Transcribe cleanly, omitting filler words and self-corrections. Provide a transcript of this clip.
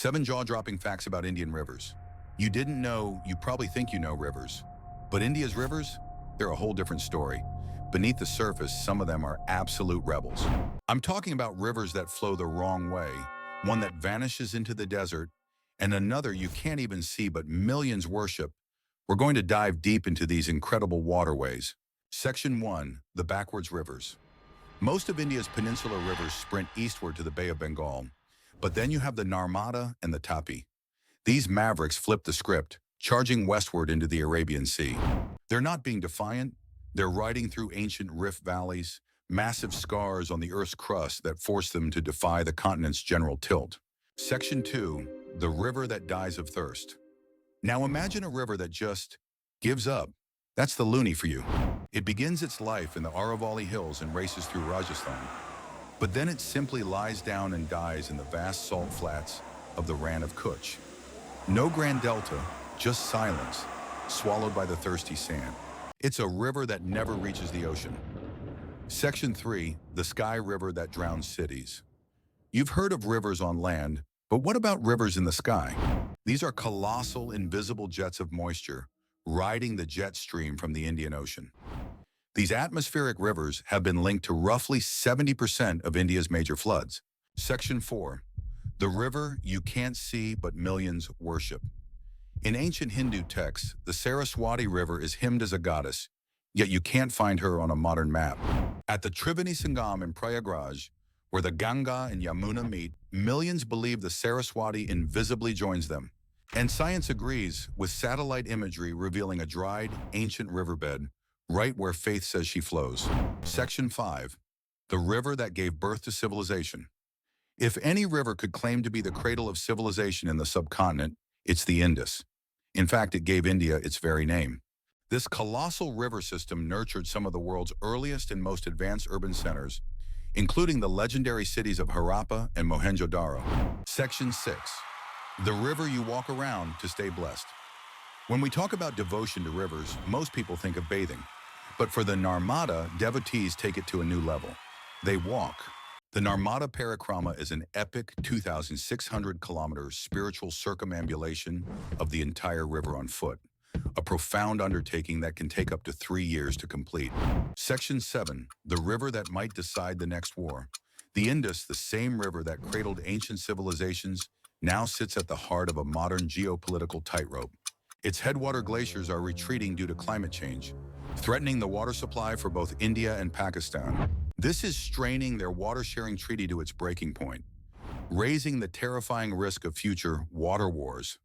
7 jaw-dropping facts about Indian rivers. You didn't know, you probably think you know rivers. But India's rivers, they're a whole different story. Beneath the surface, some of them are absolute rebels. I'm talking about rivers that flow the wrong way, one that vanishes into the desert, and another you can't even see but millions worship. We're going to dive deep into these incredible waterways. Section 1, the backwards rivers. Most of India's peninsular rivers sprint eastward to the Bay of Bengal, but then you have the Narmada and the Tapi. These mavericks flip the script, charging westward into the Arabian Sea. They're not being defiant, they're riding through ancient rift valleys, massive scars on the Earth's crust that force them to defy the continent's general tilt. Section 2, the river that dies of thirst. Now imagine a river that just gives up. That's the Luni for you. It begins its life in the Aravalli Hills and races through Rajasthan. But then it simply lies down and dies in the vast salt flats of the Rann of Kutch. No grand delta, just silence, swallowed by the thirsty sand. It's a river that never reaches the ocean. Section 3, the sky river that drowns cities. You've heard of rivers on land, but what about rivers in the sky? These are colossal, invisible jets of moisture, riding the jet stream from the Indian Ocean. These atmospheric rivers have been linked to roughly 70% of India's major floods. Section 4, the river you can't see but millions worship. In ancient Hindu texts, the Saraswati River is hymned as a goddess, yet you can't find her on a modern map. At the Triveni Sangam in Prayagraj, where the Ganga and Yamuna meet, millions believe the Saraswati invisibly joins them. And science agrees, with satellite imagery revealing a dried, ancient riverbed, right where faith says she flows. Section 5, the river that gave birth to civilization. If any river could claim to be the cradle of civilization in the subcontinent, it's the Indus. In fact, it gave India its very name. This colossal river system nurtured some of the world's earliest and most advanced urban centers, including the legendary cities of Harappa and Mohenjo-daro. Section 6, the river you walk around to stay blessed. When we talk about devotion to rivers, most people think of bathing. But for the Narmada, devotees take it to a new level. They walk. The Narmada Parikrama is an epic 2,600-kilometer spiritual circumambulation of the entire river on foot, a profound undertaking that can take up to 3 years to complete. Section 7, the river that might decide the next war. The Indus, the same river that cradled ancient civilizations, now sits at the heart of a modern geopolitical tightrope. Its headwater glaciers are retreating due to climate change, threatening the water supply for both India and Pakistan. This is straining their water-sharing treaty to its breaking point, raising the terrifying risk of future water wars.